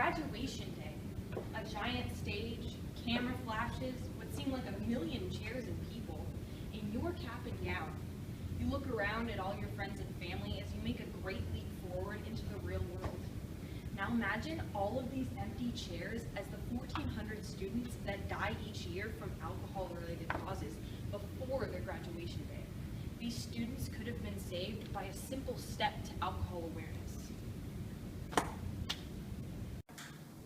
Graduation day, a giant stage, camera flashes, what seem like a million chairs and people, in your cap and gown. You look around at all your friends and family as you make a great leap forward into the real world. Now imagine all of these empty chairs as the 1,400 students that die each year from alcohol-related causes before their graduation day. These students could have been saved by a simple step to alcohol awareness.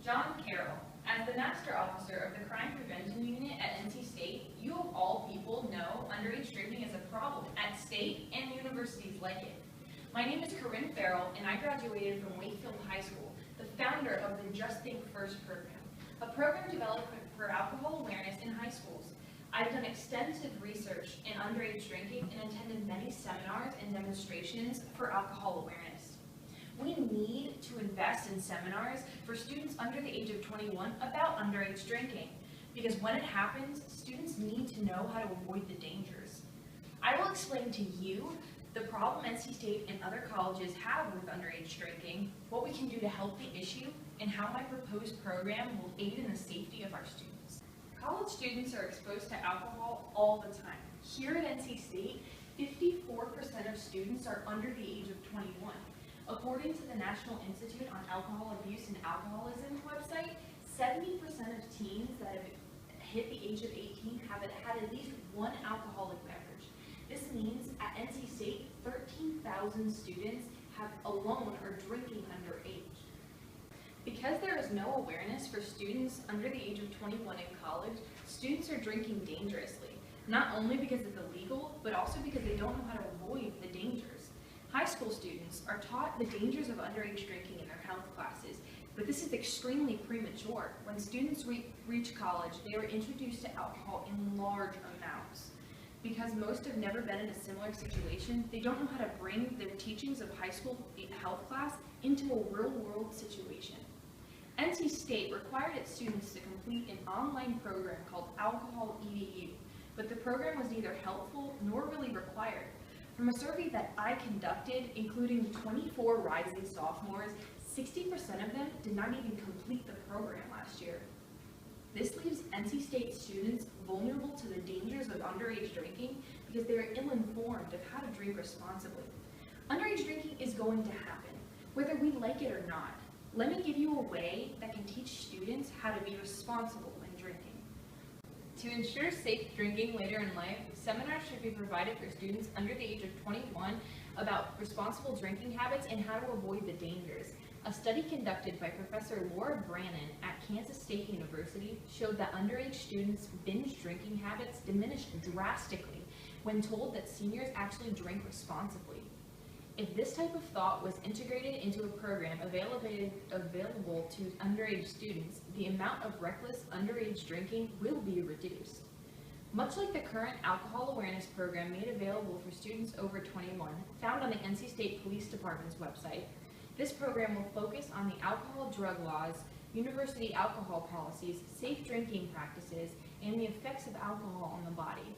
John Carroll, as the Master Officer of the Crime Prevention Unit at NC State, you of all people know underage drinking is a problem at state and universities like it. My name is Corinne Farrell, and I graduated from Wakefield High School, the founder of the Just Think First program, a program developed for alcohol awareness in high schools. I've done extensive research in underage drinking and attended many seminars and demonstrations for alcohol awareness. We need to invest in seminars for students under the age of 21 about underage drinking, because when it happens, students need to know how to avoid the dangers. I will explain to you the problem NC State and other colleges have with underage drinking, what we can do to help the issue, and how my proposed program will aid in the safety of our students. College students are exposed to alcohol all the time. Here at NC State, 54% of students are under the age of 21. According to the National Institute on Alcohol Abuse and Alcoholism website, 70% of teens that have hit the age of 18 have had at least one alcoholic beverage. This means at NC State, 13,000 students alone are drinking underage. Because there is no awareness for students under the age of 21 in college, students are drinking dangerously, not only because it's illegal, but also because they don't know how to avoid the dangers. High school students are taught the dangers of underage drinking in their health classes, but this is extremely premature. When students reach college, they are introduced to alcohol in large amounts. Because most have never been in a similar situation, they don't know how to bring their teachings of high school health class into a real-world situation. NC State required its students to complete an online program called Alcohol EDU, but the program was neither helpful nor really required. From a survey that I conducted, including 24 rising sophomores, 60% of them did not even complete the program last year. This leaves NC State students vulnerable to the dangers of underage drinking because they are ill-informed of how to drink responsibly. Underage drinking is going to happen, whether we like it or not. Let me give you a way that can teach students how to be responsible when drinking. To ensure safe drinking later in life, seminars should be provided for students under the age of 21 about responsible drinking habits and how to avoid the dangers. A study conducted by Professor Laura Brannon at Kansas State University showed that underage students' binge drinking habits diminished drastically when told that seniors actually drink responsibly. If this type of thought was integrated into a program available to underage students, the amount of reckless underage drinking will be reduced. Much like the current alcohol awareness program made available for students over 21, found on the NC State Police Department's website, this program will focus on the alcohol drug laws, university alcohol policies, safe drinking practices, and the effects of alcohol on the body.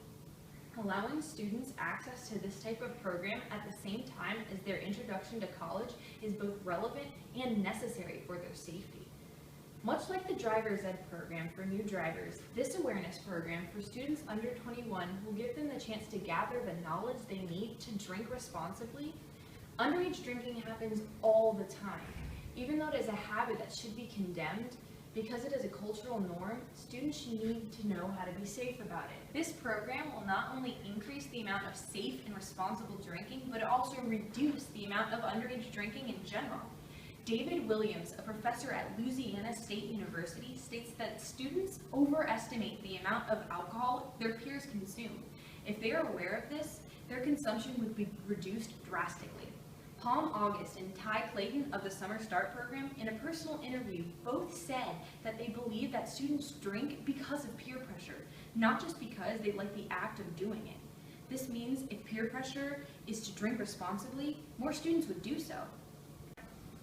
Allowing students access to this type of program at the same time as their introduction to college is both relevant and necessary for their safety. Much like the Driver's Ed program for new drivers, this awareness program for students under 21 will give them the chance to gather the knowledge they need to drink responsibly. Underage drinking happens all the time. Even though it is a habit that should be condemned, because it is a cultural norm, students need to know how to be safe about it. This program will not only increase the amount of safe and responsible drinking, but also reduce the amount of underage drinking in general. David Williams, a professor at Louisiana State University, states that students overestimate the amount of alcohol their peers consume. If they are aware of this, their consumption would be reduced drastically. Palm August and Ty Clayton of the Summer Start program, in a personal interview, both said that they believe that students drink because of peer pressure, not just because they like the act of doing it. This means if peer pressure is to drink responsibly, more students would do so.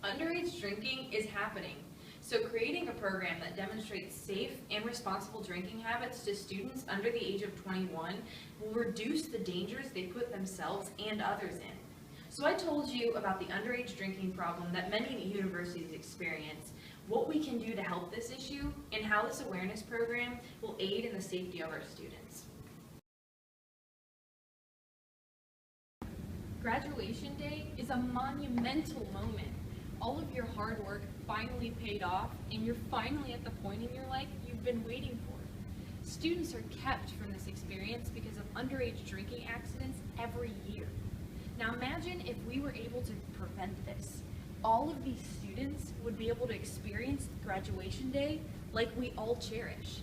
Underage drinking is happening, so creating a program that demonstrates safe and responsible drinking habits to students under the age of 21 will reduce the dangers they put themselves and others in. So I told you about the underage drinking problem that many universities experience. what we can do to help this issue, and how this awareness program will aid in the safety of our students. Graduation day is a monumental moment. All of your hard work finally paid off, and you're finally at the point in your life you've been waiting for. Students are kept from this experience because of underage drinking accidents every year. Now imagine if we were able to prevent this. All of these students would be able to experience graduation day like we all cherish.